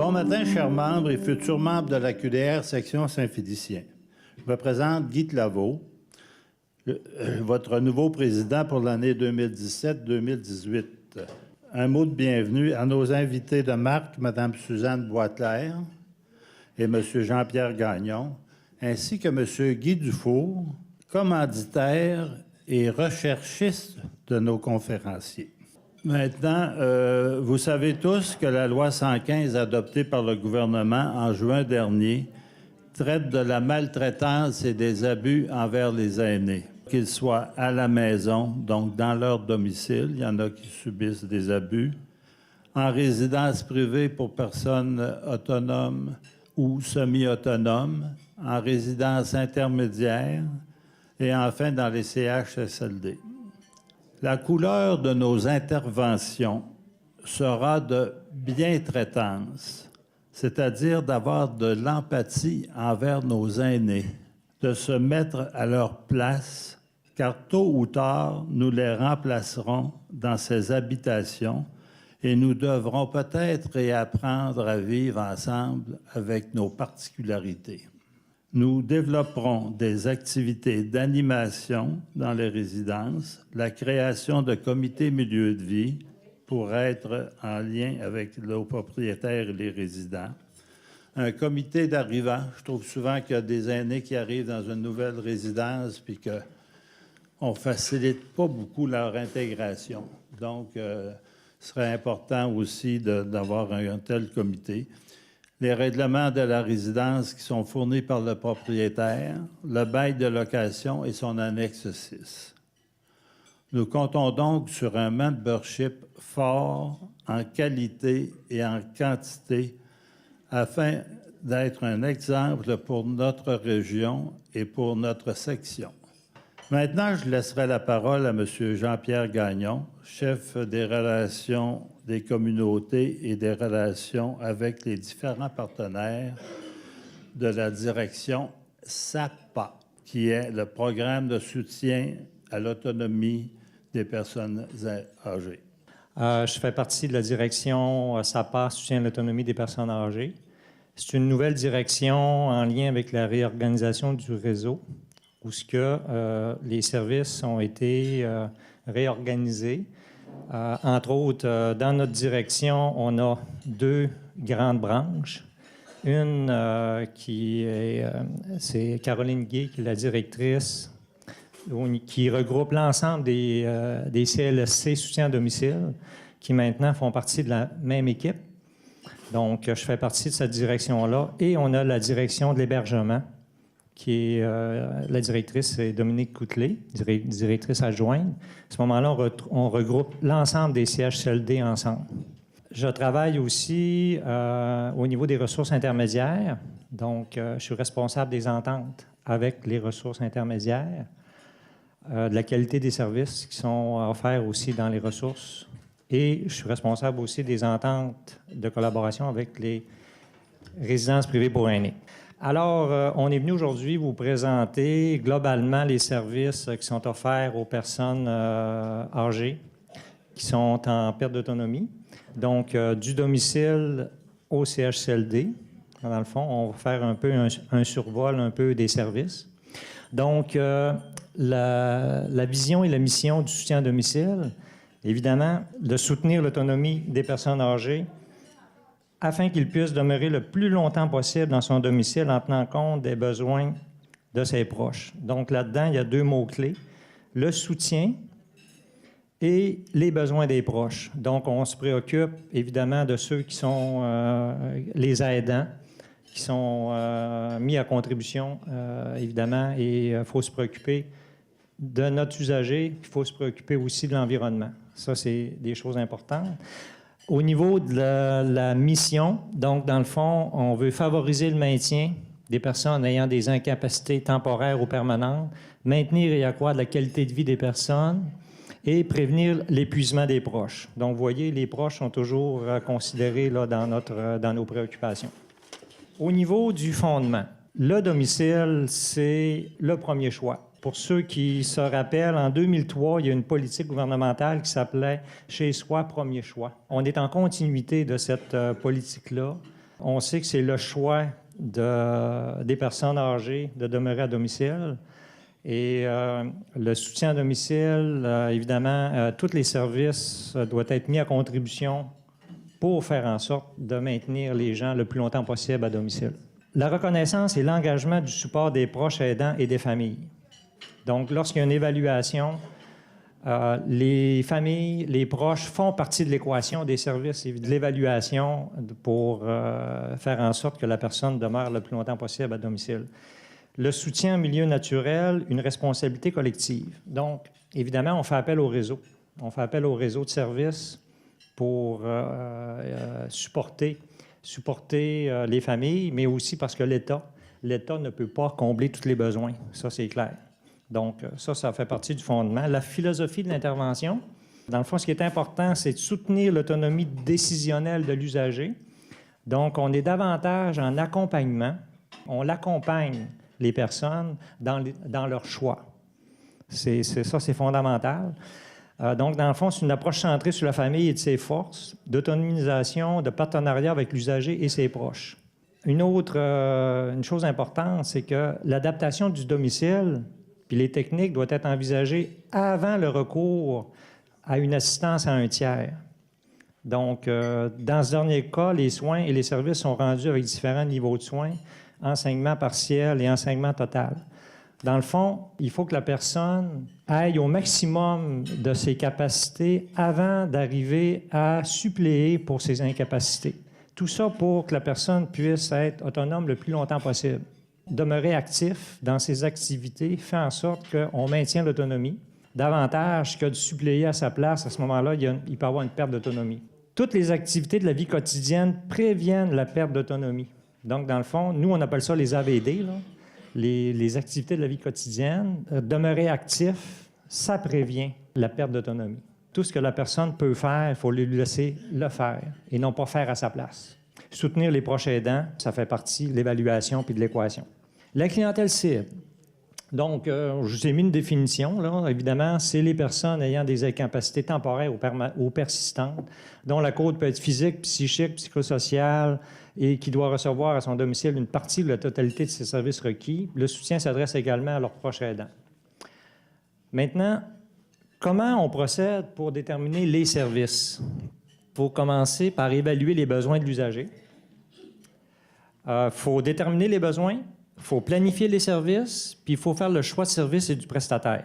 Bon matin, chers membres et futurs membres de la QDR section Saint-Félicien. Je me présente Guy Claveau, votre nouveau président pour l'année 2017-2018. Un mot de bienvenue à nos invités de marque, Mme Suzanne Boisclair et M. Jean-Pierre Gagnon, ainsi que M. Guy Dufour, commanditaire et recherchiste de nos conférenciers. Maintenant, vous savez tous que la loi 115 adoptée par le gouvernement en juin dernier traite de la maltraitance et des abus envers les aînés, qu'ils soient à la maison, donc dans leur domicile, il y en a qui subissent des abus, en résidence privée pour personnes autonomes ou semi-autonomes, en résidence intermédiaire et enfin dans les CHSLD. La couleur de nos interventions sera de bientraitance, c'est-à-dire d'avoir de l'empathie envers nos aînés, de se mettre à leur place, car tôt ou tard, nous les remplacerons dans ces habitations et nous devrons peut-être réapprendre à vivre ensemble avec nos particularités. Nous développerons des activités d'animation dans les résidences, la création de comités milieu de vie pour être en lien avec nos propriétaires et les résidents. Un comité d'arrivants. Je trouve souvent qu'il y a des aînés qui arrivent dans une nouvelle résidence puis qu'on ne facilite pas beaucoup leur intégration. Donc, ce serait important aussi d'avoir un tel comité. Les règlements de la résidence qui sont fournis par le propriétaire, le bail de location et son annexe 6. Nous comptons donc sur un membership fort en qualité et en quantité afin d'être un exemple pour notre région et pour notre section. Maintenant, je laisserai la parole à M. Jean-Pierre Gagnon, chef des relations des communautés et des relations avec les différents partenaires de la direction SAPA, qui est le programme de soutien à l'autonomie des personnes âgées. Je fais partie de la direction SAPA, soutien à l'autonomie des personnes âgées. C'est une nouvelle direction en lien avec la réorganisation du réseau, où les services ont été réorganisés. Entre autres, dans notre direction, on a deux grandes branches. Une c'est Caroline Gay, qui est la directrice, qui regroupe l'ensemble des CLSC soutien à domicile, qui maintenant font partie de la même équipe. Donc, je fais partie de cette direction-là. Et on a la direction de l'hébergement, qui est la directrice, c'est Dominique Coutelet, directrice adjointe. À ce moment-là, on regroupe l'ensemble des CHSLD ensemble. Je travaille aussi au niveau des ressources intermédiaires. Donc, je suis responsable des ententes avec les ressources intermédiaires, de la qualité des services qui sont offerts aussi dans les ressources. Et je suis responsable aussi des ententes de collaboration avec les résidences privées pour aînés. Alors, on est venu aujourd'hui vous présenter globalement les services qui sont offerts aux personnes âgées qui sont en perte d'autonomie. Donc, du domicile au CHSLD. Dans le fond, on va faire un peu un survol un peu des services. Donc, la vision et la mission du soutien à domicile, évidemment, de soutenir l'autonomie des personnes âgées afin qu'il puisse demeurer le plus longtemps possible dans son domicile en tenant compte des besoins de ses proches. Donc là-dedans, il y a deux mots-clés, le soutien et les besoins des proches. Donc on se préoccupe évidemment de ceux qui sont les aidants, qui sont mis à contribution, évidemment, et il faut se préoccuper de notre usager, il faut se préoccuper aussi de l'environnement. Ça, c'est des choses importantes. Au niveau de la mission, donc, dans le fond, on veut favoriser le maintien des personnes ayant des incapacités temporaires ou permanentes, maintenir et accroître la qualité de vie des personnes et prévenir l'épuisement des proches. Donc, vous voyez, les proches sont toujours considérés là, dans nos préoccupations. Au niveau du fondement, le domicile, c'est le premier choix. Pour ceux qui se rappellent, en 2003, il y a une politique gouvernementale qui s'appelait « Chez soi, premier choix ». On est en continuité de cette politique-là On sait que c'est le choix des personnes âgées de demeurer à domicile. Et le soutien à domicile, évidemment, tous les services doivent être mis à contribution pour faire en sorte de maintenir les gens le plus longtemps possible à domicile. La reconnaissance et l'engagement du support des proches aidants et des familles. Donc, lorsqu'il y a une évaluation, les familles, les proches font partie de l'équation des services et de l'évaluation pour faire en sorte que la personne demeure le plus longtemps possible à domicile. Le soutien au milieu naturel, une responsabilité collective. Donc, évidemment, on fait appel au réseau. On fait appel au réseau de services pour supporter les familles, mais aussi parce que l'État ne peut pas combler tous les besoins. Ça, c'est clair. Donc, ça fait partie du fondement. La philosophie de l'intervention, dans le fond, ce qui est important, c'est de soutenir l'autonomie décisionnelle de l'usager. Donc, on est davantage en accompagnement. On l'accompagne, les personnes, dans leur choix. C'est fondamental. Donc, dans le fond, c'est une approche centrée sur la famille et de ses forces, d'autonomisation, de partenariat avec l'usager et ses proches. Une chose importante, c'est que l'adaptation du domicile puis les techniques doivent être envisagées avant le recours à une assistance à un tiers. Donc, dans ce dernier cas, les soins et les services sont rendus avec différents niveaux de soins, enseignement partiel et enseignement total. Dans le fond, il faut que la personne aille au maximum de ses capacités avant d'arriver à suppléer pour ses incapacités. Tout ça pour que la personne puisse être autonome le plus longtemps possible. Demeurer actif dans ses activités fait en sorte qu'on maintient l'autonomie davantage que de suppléer à sa place. À ce moment-là, il peut y avoir une perte d'autonomie. Toutes les activités de la vie quotidienne préviennent la perte d'autonomie. Donc, dans le fond, nous, on appelle ça les AVD, là. Les activités de la vie quotidienne. Demeurer actif, ça prévient la perte d'autonomie. Tout ce que la personne peut faire, il faut lui laisser le faire et non pas faire à sa place. Soutenir les proches aidants, ça fait partie de l'évaluation puis de l'équation. La clientèle cible. Donc, je vous ai mis une définition, là. Évidemment, c'est les personnes ayant des incapacités temporaires ou persistantes, dont la cause peut être physique, psychique, psychosociale, et qui doit recevoir à son domicile une partie de la totalité de ses services requis. Le soutien s'adresse également à leurs proches aidants. Maintenant, comment on procède pour déterminer les services? Il faut commencer par évaluer les besoins de l'usager. Il faut déterminer les besoins, il faut planifier les services, puis il faut faire le choix de service et du prestataire.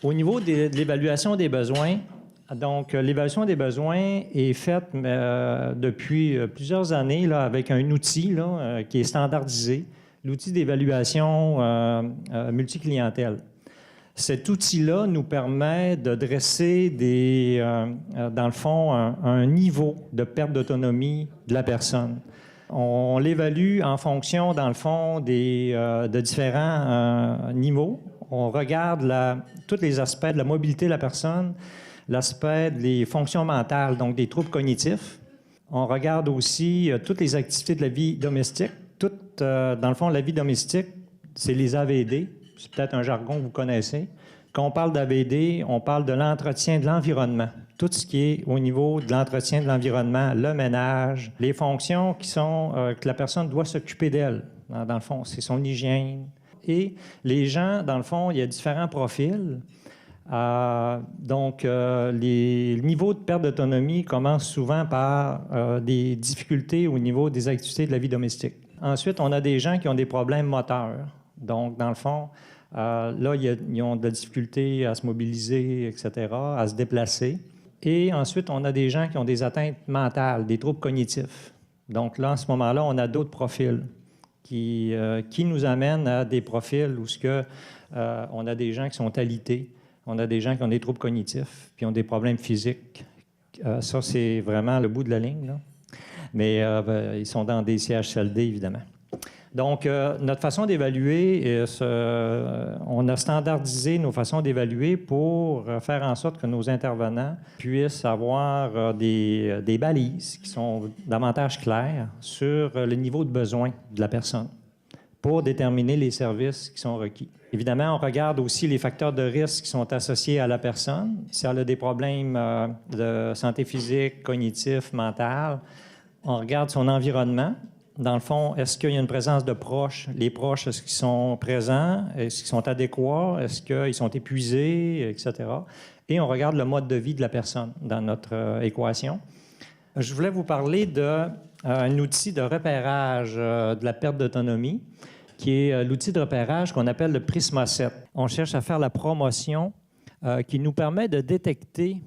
Au niveau de l'évaluation des besoins, donc l'évaluation des besoins est faite depuis plusieurs années là, avec un outil là, qui est standardisé, l'outil d'évaluation multiclientèle. Cet outil-là nous permet de dresser dans le fond, un niveau de perte d'autonomie de la personne. On l'évalue en fonction, dans le fond, de différents niveaux. On regarde tous les aspects de la mobilité de la personne, l'aspect des fonctions mentales, donc des troubles cognitifs. On regarde aussi toutes les activités de la vie domestique. Dans le fond, la vie domestique, c'est les AVD. C'est peut-être un jargon que vous connaissez. Quand on parle d'AVD, on parle de l'entretien de l'environnement. Tout ce qui est au niveau de l'entretien de l'environnement, le ménage, les fonctions que la personne doit s'occuper d'elle. Dans le fond, c'est son hygiène. Et les gens, dans le fond, il y a différents profils. Les niveaux de perte d'autonomie commencent souvent par des difficultés au niveau des activités de la vie domestique. Ensuite, on a des gens qui ont des problèmes moteurs. Donc, dans le fond, là, ils ont de la difficulté à se mobiliser, etc., à se déplacer. Et ensuite, on a des gens qui ont des atteintes mentales, des troubles cognitifs. Donc là, à ce moment-là, on a d'autres profils qui nous amènent à des profils où on a des gens qui sont alités, on a des gens qui ont des troubles cognitifs, puis ont des problèmes physiques. Ça, c'est vraiment le bout de la ligne, là. Mais ils sont dans des CHSLD, évidemment. Donc, notre façon d'évaluer, on a standardisé nos façons d'évaluer pour faire en sorte que nos intervenants puissent avoir des balises qui sont davantage claires sur le niveau de besoin de la personne pour déterminer les services qui sont requis. Évidemment, on regarde aussi les facteurs de risque qui sont associés à la personne. Si elle a des problèmes de santé physique, cognitif, mental, on regarde son environnement. Dans le fond, est-ce qu'il y a une présence de proches? Les proches, est-ce qu'ils sont présents? Est-ce qu'ils sont adéquats? Est-ce qu'ils sont épuisés, etc.? Et on regarde le mode de vie de la personne dans notre équation. Je voulais vous parler d'un outil de repérage de la perte d'autonomie, qui est l'outil de repérage qu'on appelle le Prisma 7. On cherche à faire la promotion qui nous permet de détecter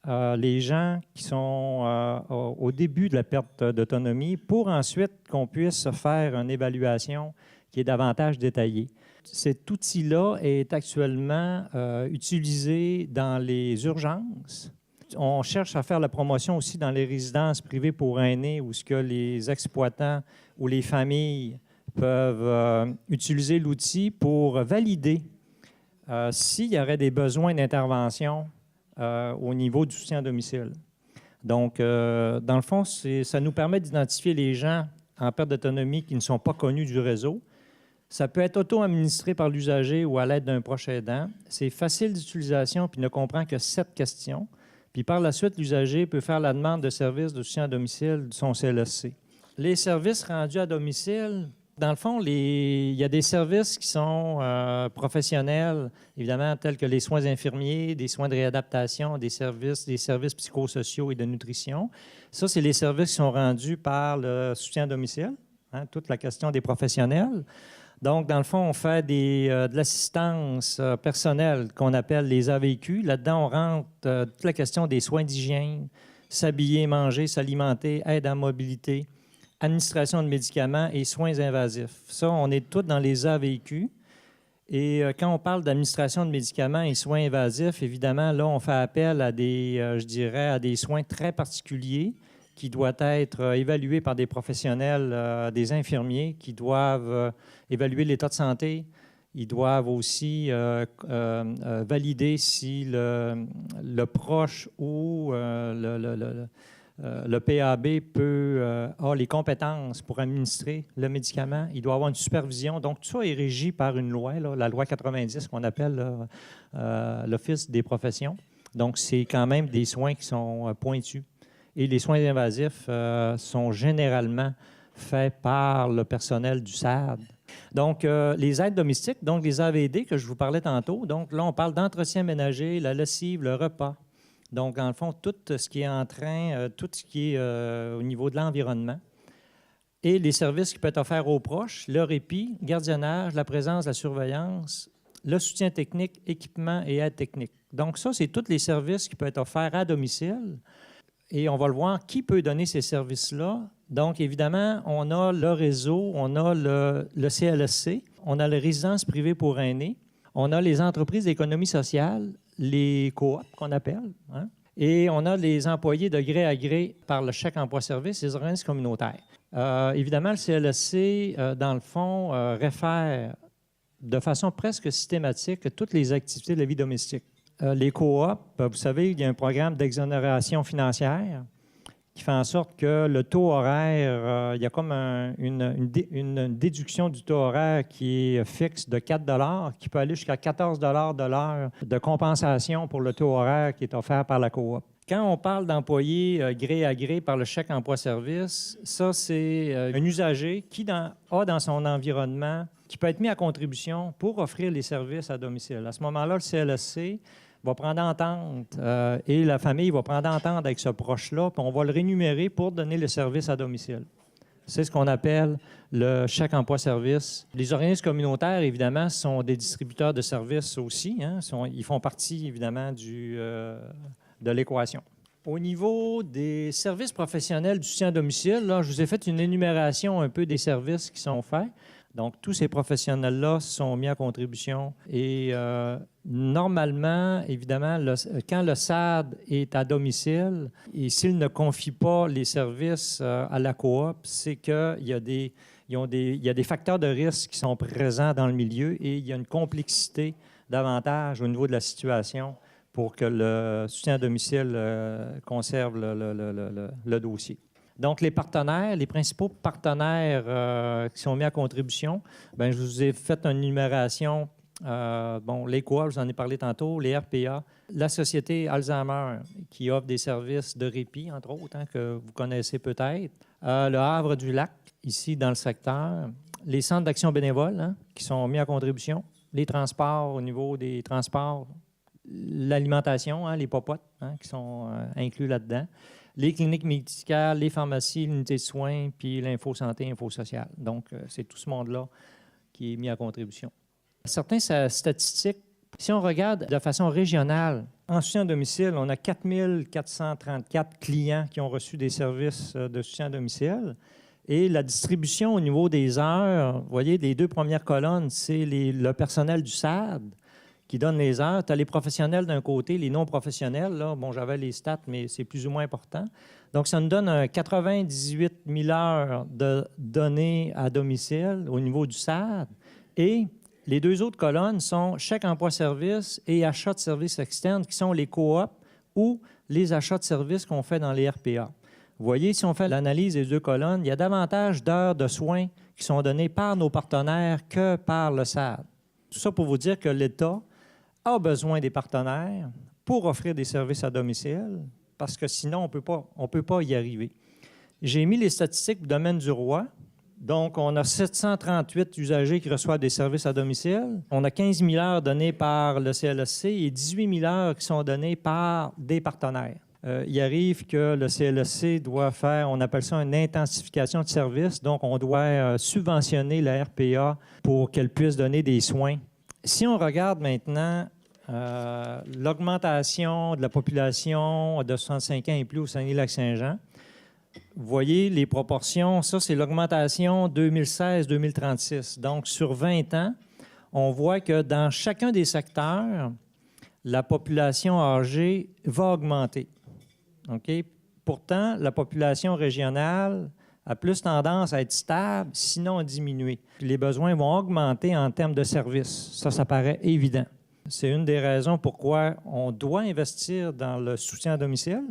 les gens qui sont au début de la perte d'autonomie pour ensuite qu'on puisse faire une évaluation qui est davantage détaillée. Cet outil-là est actuellement utilisé dans les urgences. On cherche à faire la promotion aussi dans les résidences privées pour aînés où ce que les exploitants ou les familles peuvent utiliser l'outil pour valider s'il y aurait des besoins d'intervention au niveau du soutien à domicile. Donc, dans le fond, ça nous permet d'identifier les gens en perte d'autonomie qui ne sont pas connus du réseau. Ça peut être auto-administré par l'usager ou à l'aide d'un proche aidant. C'est facile d'utilisation puis ne comprend que 7 questions. Puis par la suite, l'usager peut faire la demande de services de soutien à domicile de son CLSC. Les services rendus à domicile, dans le fond, il y a des services qui sont professionnels, évidemment, tels que les soins infirmiers, des soins de réadaptation, des services psychosociaux et de nutrition. Ça, c'est les services qui sont rendus par le soutien à domicile, hein, toute la question des professionnels. Donc, dans le fond, on fait de l'assistance personnelle qu'on appelle les AVQ. Là-dedans, on rentre toute la question des soins d'hygiène, s'habiller, manger, s'alimenter, aide à mobilité, administration de médicaments et soins invasifs. Ça, on est tous dans les AVQ. Et quand on parle d'administration de médicaments et soins invasifs, évidemment, là, on fait appel à à des soins très particuliers qui doivent être évalués par des professionnels, des infirmiers qui doivent évaluer l'état de santé. Ils doivent aussi valider si le proche ou le PAB a les compétences pour administrer le médicament. Il doit avoir une supervision. Donc, tout ça est régi par une loi, là, la loi 90, qu'on appelle l'Office des professions. Donc, c'est quand même des soins qui sont pointus. Et les soins invasifs sont généralement faits par le personnel du SAD. Donc, les aides domestiques, donc les AVD que je vous parlais tantôt, donc là, on parle d'entretien ménager, la lessive, le repas. Donc, dans le fond, tout ce qui est tout ce qui est au niveau de l'environnement. Et les services qui peuvent être offerts aux proches, le répit, gardiennage, la présence, la surveillance, le soutien technique, équipement et aide technique. Donc, ça, c'est tous les services qui peuvent être offerts à domicile. Et on va le voir, qui peut donner ces services-là. Donc, évidemment, on a le réseau, on a le CLSC, on a les résidences privées pour aînés, on a les entreprises d'économie sociale, les coops qu'on appelle, hein, et on a les employés de gré à gré par le chèque emploi-service et les organismes communautaires. Évidemment, le CLSC, dans le fond, réfère de façon presque systématique toutes les activités de la vie domestique. Les coops, vous savez, il y a un programme d'exonération financière qui fait en sorte que le taux horaire, il y a comme une déduction du taux horaire qui est fixe de 4 qui peut aller jusqu'à 14 de l'heure de compensation pour le taux horaire qui est offert par la coop. Quand on parle d'employés gré à gré par le chèque emploi-service, ça, c'est un usager qui a dans son environnement, qui peut être mis à contribution pour offrir les services à domicile. À ce moment-là, le CLSC va prendre entente et la famille va prendre entente avec ce proche-là, puis on va le rémunérer pour donner le service à domicile. C'est ce qu'on appelle le chèque emploi-service. Les organismes communautaires, évidemment, sont des distributeurs de services aussi. Hein, ils font partie, évidemment, de l'équation. Au niveau des services professionnels du soutien à domicile, là, je vous ai fait une énumération un peu des services qui sont faits. Donc, tous ces professionnels-là sont mis à contribution. Et normalement, évidemment, quand le SAD est à domicile et s'il ne confie pas les services à la coop, c'est qu'il y a des facteurs de risque qui sont présents dans le milieu et il y a une complexité davantage au niveau de la situation pour que le soutien à domicile conserve le dossier. Donc, les partenaires, les principaux partenaires qui sont mis à contribution, bien, je vous ai fait une énumération Les coop, je vous en ai parlé tantôt, les RPA, la Société Alzheimer qui offre des services de répit, entre autres, que vous connaissez peut-être, le Havre-du-Lac, ici dans le secteur, les centres d'action bénévole qui sont mis à contribution, les transports au niveau des transports, l'alimentation, les popotes qui sont inclus là-dedans, les cliniques médicales, les pharmacies, l'unité de soins, puis l'info-santé, info-sociale. Donc, c'est tout ce monde-là qui est mis à contribution. Certaines statistiques, si on regarde de façon régionale, en soutien à domicile, on a 4 434 clients qui ont reçu des services de soutien à domicile. Et la distribution au niveau des heures, vous voyez, les deux premières colonnes, c'est le personnel du SAD qui donne les heures. Tu as les professionnels d'un côté, les non-professionnels. Là, j'avais les stats, mais c'est plus ou moins important. Donc, ça nous donne 98 000 heures de données à domicile au niveau du SAD. Et les deux autres colonnes sont chèque emploi-service et achats de services externes, qui sont les coops ou les achats de services qu'on fait dans les RPA. Vous voyez, si on fait l'analyse des deux colonnes, il y a davantage d'heures de soins qui sont données par nos partenaires que par le SAD. Tout ça pour vous dire que l'État a besoin des partenaires pour offrir des services à domicile, parce que sinon, on ne peut pas y arriver. J'ai mis les statistiques du domaine du roi. Donc, on a 738 usagers qui reçoivent des services à domicile. On a 15 000 heures données par le CLSC et 18 000 heures qui sont données par des partenaires. Il arrive que le CLSC doit faire, on appelle ça une intensification de services. Donc, on doit subventionner la RPA pour qu'elle puisse donner des soins. Si on regarde maintenant l'augmentation de la population de 65 ans et plus au Saguenay-Lac-Saint-Jean, vous voyez les proportions, ça c'est l'augmentation 2016-2036. Donc sur 20 ans, on voit que dans chacun des secteurs, la population âgée va augmenter. Okay? Pourtant, la population régionale a plus tendance à être stable, sinon à diminuer. Puis les besoins vont augmenter en termes de services. Ça paraît évident. C'est une des raisons pourquoi on doit investir dans le soutien à domicile.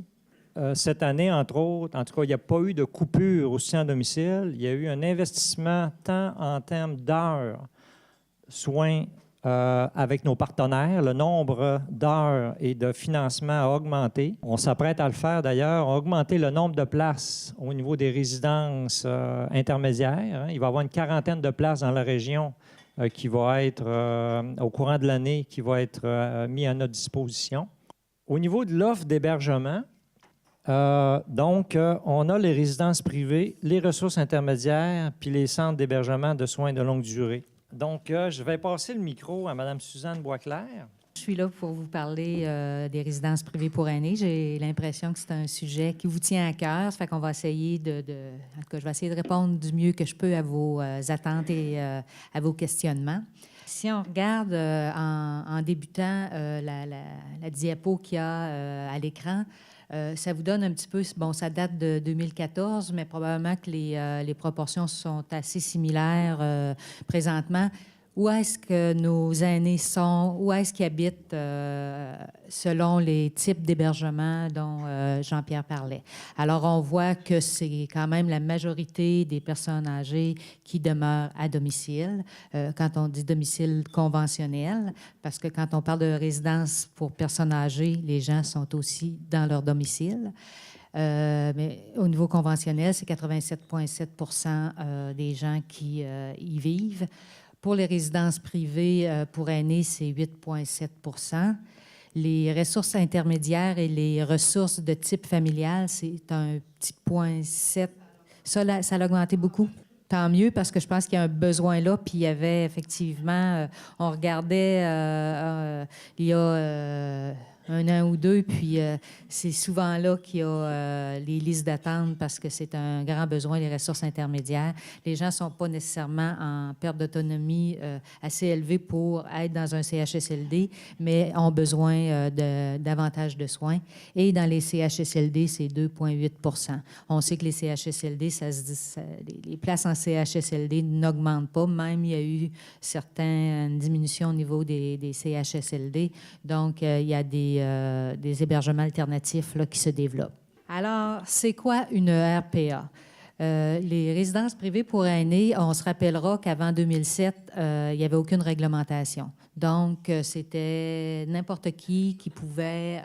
Cette année, entre autres, en tout cas, il n'y a pas eu de coupure au soutien à domicile. Il y a eu un investissement tant en termes d'heures, soins avec nos partenaires. Le nombre d'heures et de financement a augmenté. On s'apprête à le faire d'ailleurs. On a augmenté le nombre de places au niveau des résidences intermédiaires. Il va y avoir une quarantaine de places dans la région qui va être, au courant de l'année, qui va être mis à notre disposition. Au niveau de l'offre d'hébergement, on a les résidences privées, les ressources intermédiaires, puis les centres d'hébergement de soins de longue durée. Donc, je vais passer le micro à Mme Suzanne Boisclair. Je suis là pour vous parler des résidences privées pour aînés. J'ai l'impression que c'est un sujet qui vous tient à cœur. Ça fait qu'on va essayer en tout cas, je vais essayer de répondre du mieux que je peux à vos attentes et à vos questionnements. Si on regarde en débutant la diapo qu'il y a à l'écran, ça vous donne un petit peu, ça date de 2014, mais probablement que les proportions sont assez similaires présentement. Où est-ce que nos aînés sont? Où est-ce qu'ils habitent selon les types d'hébergement dont Jean-Pierre parlait? Alors, on voit que c'est quand même la majorité des personnes âgées qui demeurent à domicile, quand on dit domicile conventionnel, parce que quand on parle de résidence pour personnes âgées, les gens sont aussi dans leur domicile. Mais au niveau conventionnel, c'est 87,7 % des gens qui y vivent. Pour les résidences privées pour aînés, c'est 8,7 %. Les ressources intermédiaires et les ressources de type familial, c'est un petit 0,7 %. Ça a augmenté beaucoup. Tant mieux, parce que je pense qu'il y a un besoin là. Puis il y avait effectivement, on regardait il y a un an ou deux, puis c'est souvent là qu'il y a les listes d'attente parce que c'est un grand besoin, les ressources intermédiaires. Les gens ne sont pas nécessairement en perte d'autonomie assez élevée pour être dans un CHSLD, mais ont besoin davantage de soins. Et dans les CHSLD, c'est 2,8 %. On sait que les CHSLD, les places en CHSLD n'augmentent pas. Même, il y a eu certaines diminutions au niveau des CHSLD. Donc, il y a des hébergements alternatifs là, qui se développent. Alors, c'est quoi une RPA? Les résidences privées pour aînés, on se rappellera qu'avant 2007, il n'y avait aucune réglementation. Donc, c'était n'importe qui pouvait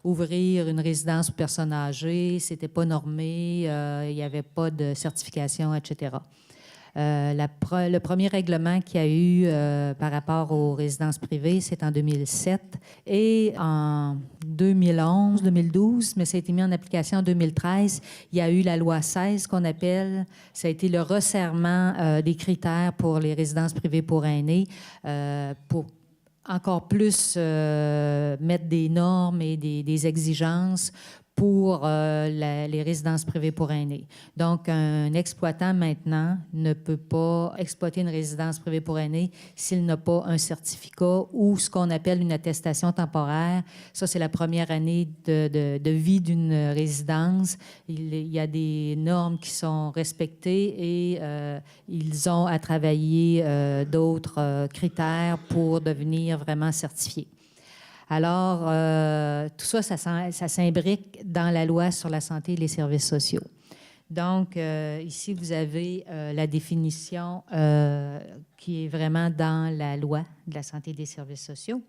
ouvrir une résidence pour personnes âgées. C'était pas normé, il n'y avait pas de certification, etc. Le premier règlement qu'il y a eu par rapport aux résidences privées, c'est en 2007. Et en 2011, 2012, mais ça a été mis en application en 2013, il y a eu la loi 16 qu'on appelle. Ça a été le resserrement des critères pour les résidences privées pour aînés, pour encore plus mettre des normes et des exigences pour les résidences privées pour aînés. Donc, un exploitant, maintenant, ne peut pas exploiter une résidence privée pour aînés s'il n'a pas un certificat ou ce qu'on appelle une attestation temporaire. Ça, c'est la première année de vie d'une résidence. Il y a des normes qui sont respectées et ils ont à travailler d'autres critères pour devenir vraiment certifiés. Alors, tout ça, ça s'imbrique dans la loi sur la santé et les services sociaux. Donc, ici, vous avez la définition qui est vraiment dans la loi de la santé et des services sociaux.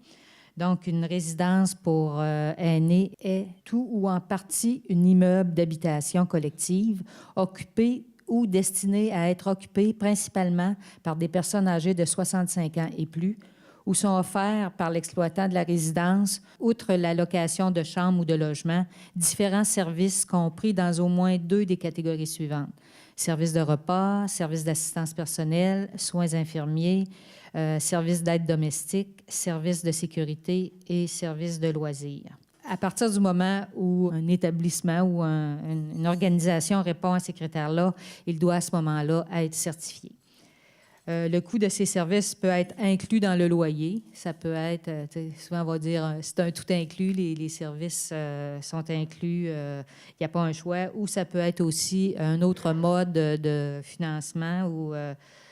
Donc, une résidence pour aînés est tout ou en partie un immeuble d'habitation collective occupé ou destiné à être occupé principalement par des personnes âgées de 65 ans et plus, ou sont offerts par l'exploitant de la résidence, outre la location de chambres ou de logements, différents services compris dans au moins 2 des catégories suivantes. Services de repas, services d'assistance personnelle, soins infirmiers, services d'aide domestique, services de sécurité et services de loisirs. À partir du moment où un établissement ou une organisation répond à ces critères-là, il doit à ce moment-là être certifié. Le coût de ces services peut être inclus dans le loyer. Ça peut être, souvent on va dire, c'est un tout inclus, les services sont inclus, il n'y a pas un choix. Ou ça peut être aussi un autre mode de financement ou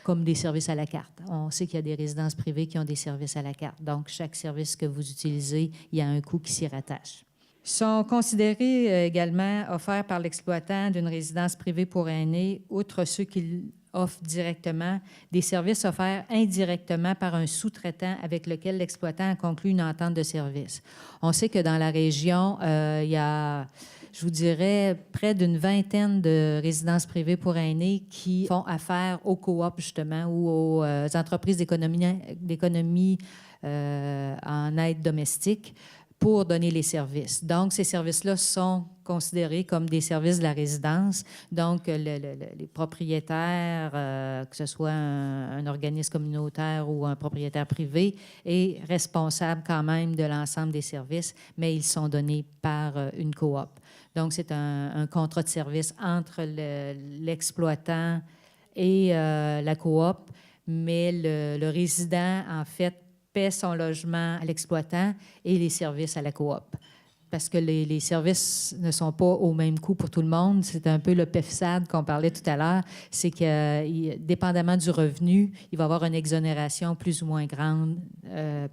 comme des services à la carte. On sait qu'il y a des résidences privées qui ont des services à la carte. Donc, chaque service que vous utilisez, il y a un coût qui s'y rattache. Sont considérés également offerts par l'exploitant d'une résidence privée pour aînés, outre ceux qui offre directement, des services offerts indirectement par un sous-traitant avec lequel l'exploitant a conclu une entente de service. On sait que dans la région, il y a, je vous dirais, près d'une vingtaine de résidences privées pour aînés qui font affaire aux coops, justement, ou aux entreprises d'économie en aide domestique pour donner les services. Donc, ces services-là sont considérés comme des services de la résidence. Donc, les propriétaires, que ce soit un organisme communautaire ou un propriétaire privé, est responsable quand même de l'ensemble des services, mais ils sont donnés par une coop. Donc, c'est un contrat de service entre l'exploitant et la coop, mais le résident, en fait, paie son logement à l'exploitant et les services à la coop. Parce que les services ne sont pas au même coût pour tout le monde. C'est un peu le PEFSAD qu'on parlait tout à l'heure. C'est que, dépendamment du revenu, il va y avoir une exonération plus ou moins grande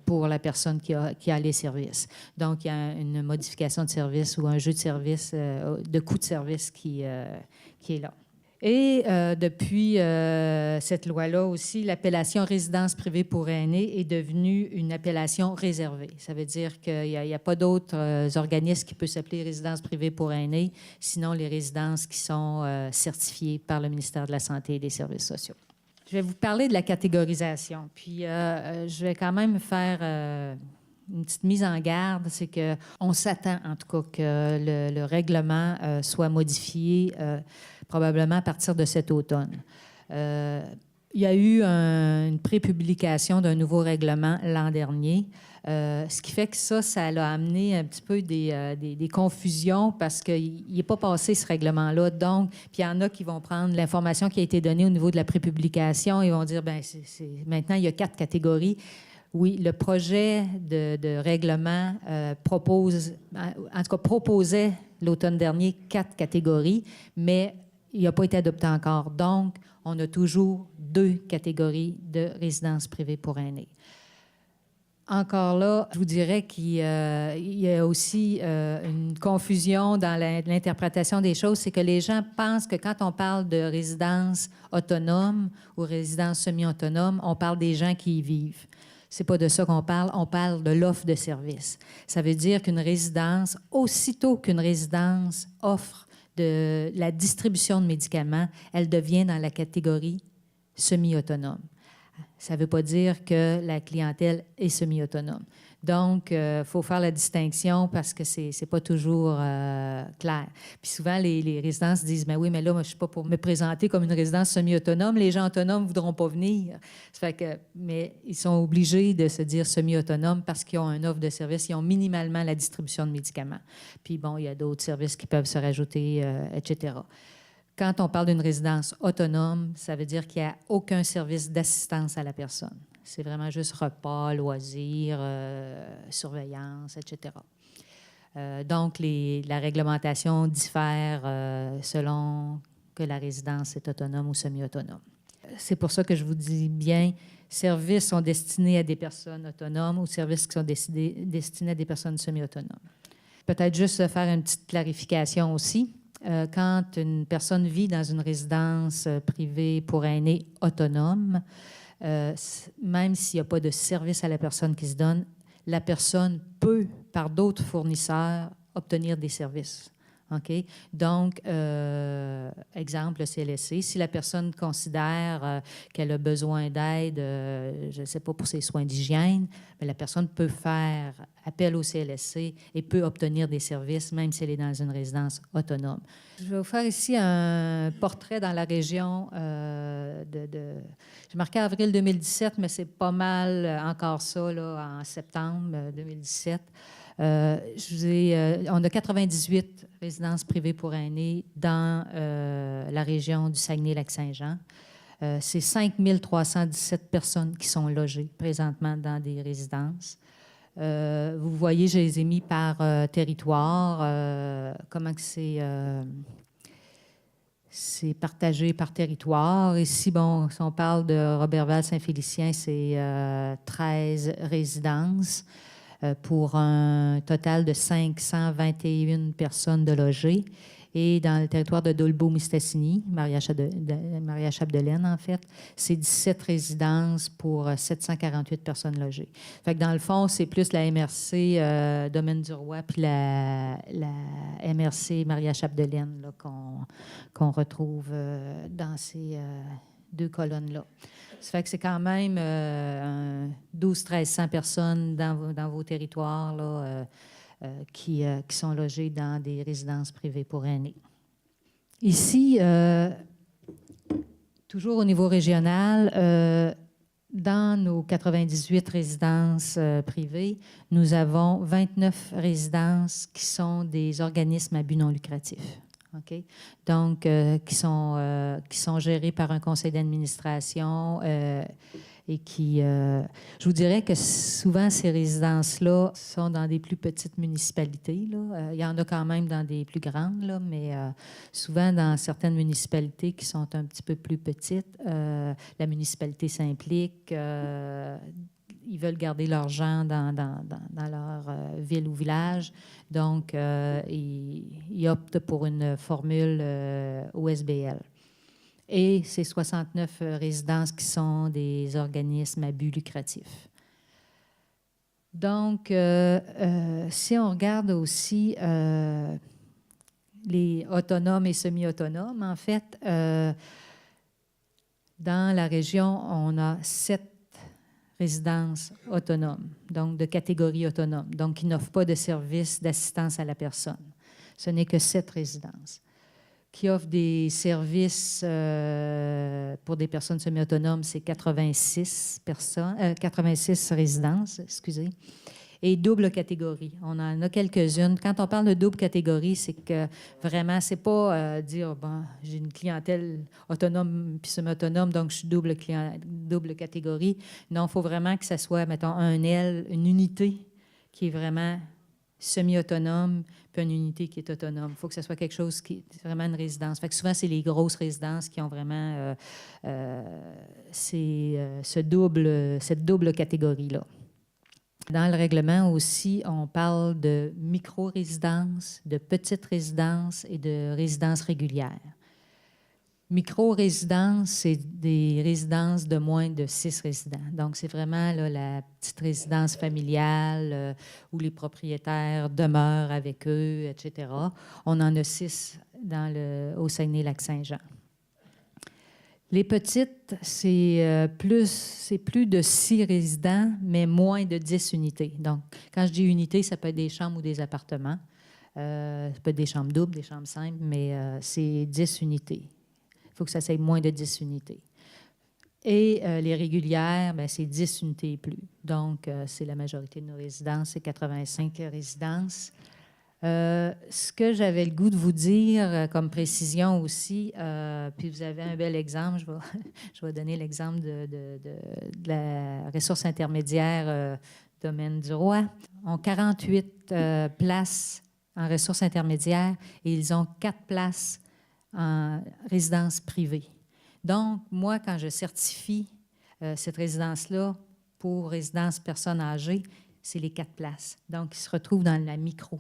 pour la personne qui a les services. Donc, il y a une modification de service ou un jeu de service, de coût de service qui est là. Et depuis cette loi-là aussi, l'appellation résidence privée pour aînés est devenue une appellation réservée. Ça veut dire qu'il n'y a pas d'autres organismes qui peuvent s'appeler résidence privée pour aînés, sinon les résidences qui sont certifiées par le ministère de la Santé et des Services sociaux. Je vais vous parler de la catégorisation. Puis, je vais quand même faire une petite mise en garde, c'est qu'on s'attend, en tout cas, que le règlement soit modifié probablement à partir de cet automne. Il y a eu une prépublication d'un nouveau règlement l'an dernier, ce qui fait que ça l'a amené un petit peu des confusions parce qu'il n'est pas passé ce règlement-là. Donc, puis il y en a qui vont prendre l'information qui a été donnée au niveau de la prépublication et vont dire, bien, maintenant, il y a 4 catégories. Oui, le projet de règlement proposait l'automne dernier 4 catégories, mais il n'a pas été adopté encore. Donc, on a toujours 2 catégories de résidences privées pour aînés. Encore là, je vous dirais qu'il y a aussi une confusion dans l'interprétation des choses. C'est que les gens pensent que quand on parle de résidence autonome ou résidence semi-autonome, on parle des gens qui y vivent. C'est pas de ça qu'on parle. On parle de l'offre de service. Ça veut dire qu'une résidence, aussitôt qu'une résidence offre de la distribution de médicaments, elle devient dans la catégorie semi-autonome. Ça ne veut pas dire que la clientèle est semi-autonome. Donc, il faut faire la distinction parce que ce n'est pas toujours clair. Puis souvent, les résidences disent « Mais oui, mais là, moi, je ne suis pas pour me présenter comme une résidence semi-autonome. Les gens autonomes ne voudront pas venir. » Mais ils sont obligés de se dire semi-autonomes parce qu'ils ont une offre de service. Ils ont minimalement la distribution de médicaments. Puis bon, il y a d'autres services qui peuvent se rajouter, etc. Quand on parle d'une résidence autonome, ça veut dire qu'il n'y a aucun service d'assistance à la personne. C'est vraiment juste repas, loisirs, surveillance, etc. Donc, la réglementation diffère selon que la résidence est autonome ou semi-autonome. C'est pour ça que je vous dis bien, services sont destinés à des personnes autonomes ou services qui sont destinés à des personnes semi-autonomes. Peut-être juste faire une petite clarification aussi. Quand une personne vit dans une résidence privée pour aînés autonome, même s'il n'y a pas de service à la personne qui se donne, la personne peut, par d'autres fournisseurs, obtenir des services. Okay? Donc, exemple, le CLSC, si la personne considère qu'elle a besoin d'aide, je ne sais pas, pour ses soins d'hygiène, mais la personne peut faire appel au CLSC et peut obtenir des services, même si elle est dans une résidence autonome. Je vais vous faire ici un portrait dans la région j'ai marqué avril 2017, mais c'est pas mal encore ça, là, en septembre 2017. On a 98 résidences privées pour aînés dans la région du Saguenay-Lac-Saint-Jean. C'est 5 317 personnes qui sont logées présentement dans des résidences. Vous voyez, je les ai mis par territoire. Comment que c'est partagé par territoire. Ici, bon, si on parle de Roberval-Saint-Félicien, c'est 13 résidences pour un total de 521 personnes de logées. Et dans le territoire de Dolbeau-Mistassini, Maria-Chapdelaine, en fait, c'est 17 résidences pour 748 personnes logées. Fait que dans le fond, c'est plus la MRC Domaine du Roi puis la MRC Maria-Chapdelaine qu'on retrouve dans ces deux colonnes-là. Ça fait que c'est quand même 1200-1300 personnes dans vos territoires là, qui sont logées dans des résidences privées pour aînés. Ici, toujours au niveau régional, dans nos 98 résidences privées, nous avons 29 résidences qui sont des organismes à but non lucratif. Okay? Donc, qui sont gérés par un conseil d'administration et qui, je vous dirais que souvent, ces résidences-là sont dans des plus petites municipalités. Là. Il y en a quand même dans des plus grandes, là, mais souvent dans certaines municipalités qui sont un petit peu plus petites, la municipalité s'implique. Ils veulent garder leurs gens dans leur ville ou village. Donc, ils optent pour une formule OSBL. Et c'est 69 résidences qui sont des organismes à but lucratif. Donc, si on regarde aussi les autonomes et semi-autonomes, en fait, dans la région, on a 7 résidences autonomes, donc de catégorie autonome, donc qui n'offrent pas de service d'assistance à la personne. Ce n'est que 7 résidences. Qui offrent des services pour des personnes semi-autonomes, c'est 86 résidences, excusez. Et double catégorie. On en a quelques-unes. Quand on parle de double catégorie, c'est que vraiment, c'est pas dire, bon, j'ai une clientèle autonome puis semi-autonome, donc je suis double catégorie. Non, il faut vraiment que ça soit, mettons, une unité qui est vraiment semi-autonome, puis une unité qui est autonome. Il faut que ce soit quelque chose qui est vraiment une résidence. Fait que souvent, c'est les grosses résidences qui ont vraiment cette double catégorie-là. Dans le règlement aussi, on parle de micro-résidences, de petites résidences et de résidences régulières. Micro-résidences, c'est des résidences de moins de 6 résidents. Donc, c'est vraiment là, la petite résidence familiale où les propriétaires demeurent avec eux, etc. On en a 6 au Saguenay-Lac-Saint-Jean. Les petites, c'est plus de 6 résidents, mais moins de 10 unités. Donc, quand je dis unités, ça peut être des chambres ou des appartements. Ça peut être des chambres doubles, des chambres simples, mais c'est 10 unités. Il faut que ça soit moins de 10 unités. Et les régulières, bien, c'est 10 unités et plus. Donc, c'est la majorité de nos résidences, c'est 85 résidences. Ce que j'avais le goût de vous dire comme précision aussi, puis vous avez un bel exemple, je vais donner l'exemple de la ressource intermédiaire Domaine du Roi. Ils ont 48 places en ressources intermédiaires et ils ont 4 places en résidence privée. Donc, moi, quand je certifie cette résidence-là pour résidence personnes âgées, c'est les 4 places. Donc, ils se retrouvent dans la micro.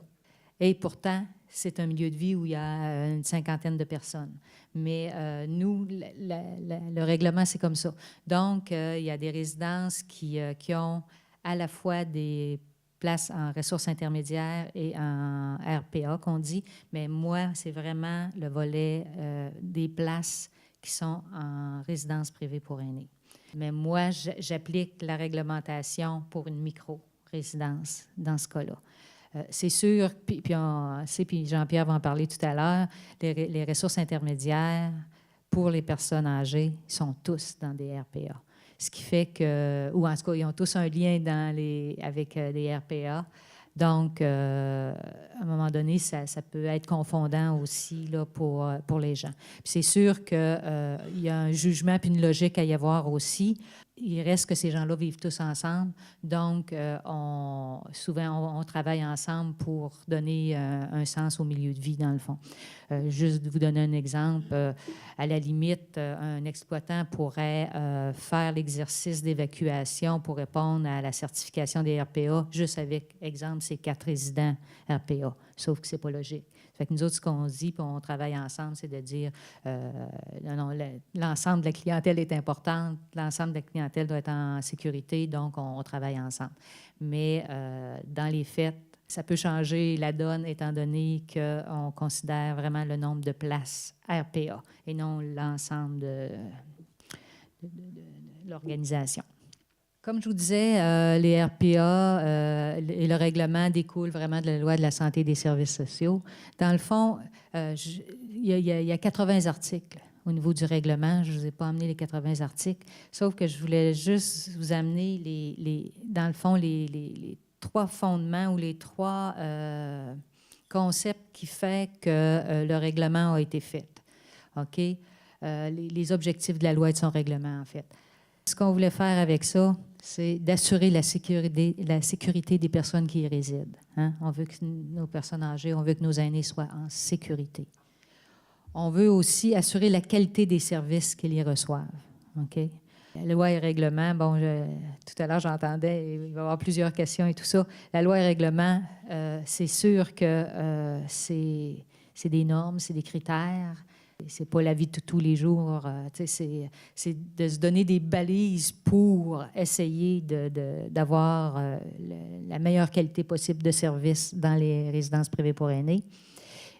Et pourtant, c'est un milieu de vie où il y a une 50aine de personnes. Mais nous, le règlement, c'est comme ça. Donc, il y a des résidences qui ont à la fois des places en ressources intermédiaires et en RPA, qu'on dit. Mais moi, c'est vraiment le volet des places qui sont en résidence privée pour aînés. Mais moi, j'applique la réglementation pour une micro-résidence dans ce cas-là. C'est sûr, puis Jean-Pierre va en parler tout à l'heure, les ressources intermédiaires pour les personnes âgées sont tous dans des RPA. Ce qui fait que, ou en tout cas, ils ont tous un lien avec des RPA. Donc, à un moment donné, ça peut être confondant aussi là, pour les gens. Puis c'est sûr qu'il y a un jugement puis une logique à y avoir aussi. Il reste que ces gens-là vivent tous ensemble. Donc, souvent, on travaille ensemble pour donner un sens au milieu de vie, dans le fond. Juste de vous donner un exemple, à la limite, un exploitant pourrait faire l'exercice d'évacuation pour répondre à la certification des RPA, juste avec, exemple, ces 4 résidents RPA. Sauf que ce n'est pas logique. Fait que nous autres, ce qu'on dit, puis on travaille ensemble, c'est de dire l'ensemble de la clientèle est importante, l'ensemble de la clientèle doit être en sécurité, donc on travaille ensemble. Mais dans les faits, ça peut changer la donne étant donné qu'on considère vraiment le nombre de places RPA et non l'ensemble de l'organisation. Comme je vous disais, les RPA et le règlement découlent vraiment de la loi de la santé et des services sociaux. Dans le fond, il y a 80 articles au niveau du règlement. Je ne vous ai pas amené les 80 articles, sauf que je voulais juste vous amener, dans le fond, les 3 fondements ou les 3 concepts qui font que le règlement a été fait. OK? Les objectifs de la loi et de son règlement, en fait. Ce qu'on voulait faire avec ça, c'est d'assurer la sécurité des personnes qui y résident. Hein? On veut que nos personnes âgées, on veut que nos aînés soient en sécurité. On veut aussi assurer la qualité des services qu'ils y reçoivent. OK? La loi et règlement, bon, tout à l'heure, j'entendais, il va y avoir plusieurs questions et tout ça. La loi et règlement, c'est sûr que c'est des normes, c'est des critères. C'est pas la vie de tous les jours. C'est de se donner des balises pour essayer d'avoir la meilleure qualité possible de service dans les résidences privées pour aînés.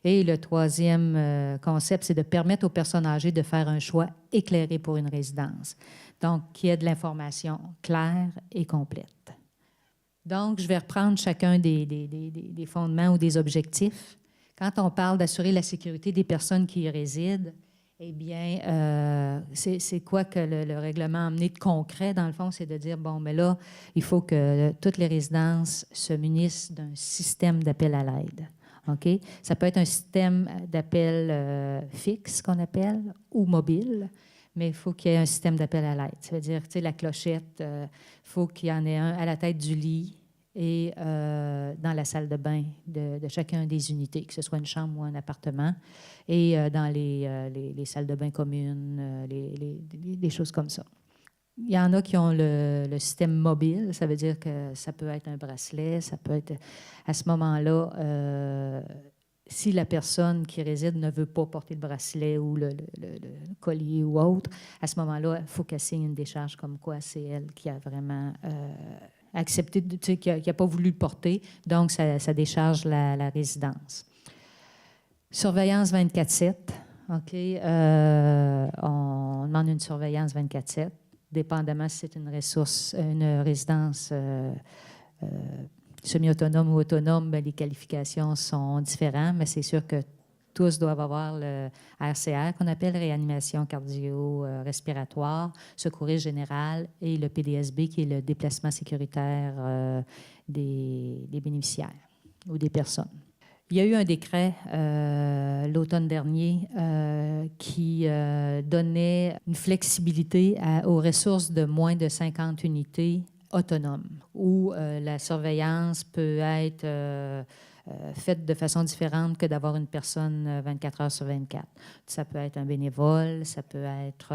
Et le 3e concept, c'est de permettre aux personnes âgées de faire un choix éclairé pour une résidence. Donc, qu'il y ait de l'information claire et complète. Donc, je vais reprendre chacun des fondements ou des objectifs. Quand on parle d'assurer la sécurité des personnes qui y résident, eh bien, c'est quoi que le règlement a amené de concret, dans le fond, c'est de dire, bon, mais là, il faut que toutes les résidences se munissent d'un système d'appel à l'aide. OK? Ça peut être un système d'appel fixe, qu'on appelle, ou mobile, mais il faut qu'il y ait un système d'appel à l'aide. Ça veut dire, tu sais, la clochette, il faut qu'il y en ait un à la tête du lit, et dans la salle de bain de chacun des unités, que ce soit une chambre ou un appartement, et dans les salles de bain communes, les choses comme ça. Il y en a qui ont le système mobile, ça veut dire que ça peut être un bracelet, ça peut être... À ce moment-là, si la personne qui réside ne veut pas porter le bracelet ou le collier ou autre, à ce moment-là, il faut qu'elle signe une décharge comme quoi c'est elle qui a vraiment accepté, tu sais, qui n'a pas voulu le porter, donc ça décharge la résidence. Surveillance 24/7, OK. On demande une surveillance 24/7. Dépendamment si c'est une résidence semi-autonome ou autonome, bien, les qualifications sont différentes, mais c'est sûr que tous doivent avoir le RCR, qu'on appelle réanimation cardio-respiratoire, secouriste général, et le PDSB, qui est le déplacement sécuritaire des bénéficiaires ou des personnes. Il y a eu un décret l'automne dernier qui donnait une flexibilité aux ressources de moins de 50 unités autonomes, où la surveillance peut être faite de façon différente que d'avoir une personne 24 heures sur 24. Ça peut être un bénévole, ça peut être...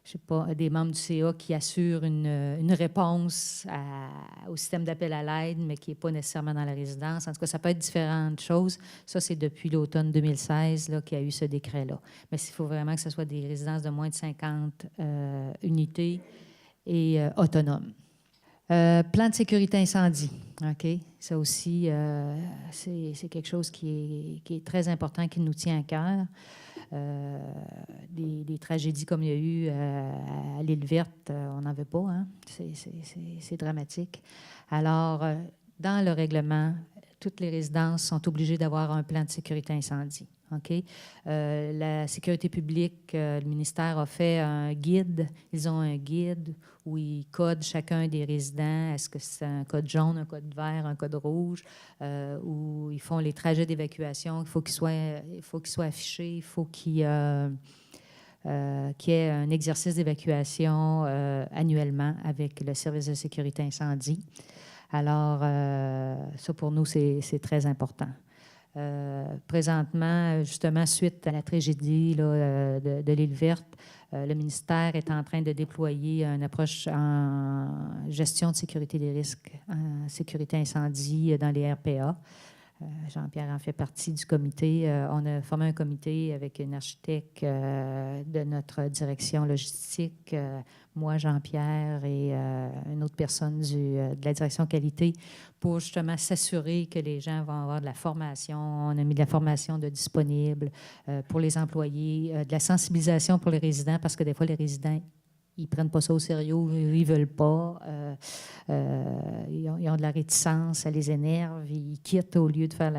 je sais pas, des membres du CA qui assurent une réponse au système d'appel à l'aide, mais qui n'est pas nécessairement dans la résidence. En tout cas, ça peut être différentes choses. Ça, c'est depuis l'automne 2016 qu'il y a eu ce décret-là. Mais il faut vraiment que ce soit des résidences de moins de 50 unités et autonomes. Plan de sécurité incendie. OK? Ça aussi, c'est quelque chose qui est très important, qui nous tient à cœur. Des tragédies comme il y a eu à l'île Verte, on n'en veut pas. Hein? C'est dramatique. Alors, dans le règlement, toutes les résidences sont obligées d'avoir un plan de sécurité incendie. OK? La sécurité publique, le ministère a fait un guide. Ils ont un guide où ils codent chacun des résidents. Est-ce que c'est un code jaune, un code vert, un code rouge? Où ils font les trajets d'évacuation. Il faut qu'ils soient affichés. Il faut qu'il y ait un exercice d'évacuation annuellement avec le service de sécurité incendie. Alors, ça, pour nous, c'est très important. Présentement, justement, suite à la tragédie là, de l'île Verte, le ministère est en train de déployer une approche en gestion de sécurité des risques, en sécurité incendie dans les RPA. Jean-Pierre en fait partie du comité. On a formé un comité avec une architecte de notre direction logistique, moi, Jean-Pierre, et une autre personne de la direction qualité pour justement s'assurer que les gens vont avoir de la formation. On a mis de la formation de disponible pour les employés, de la sensibilisation pour les résidents, parce que des fois, les résidents, ils ne prennent pas ça au sérieux, ils ne veulent pas. Ils ont de la réticence, ça les énerve, ils quittent au lieu de faire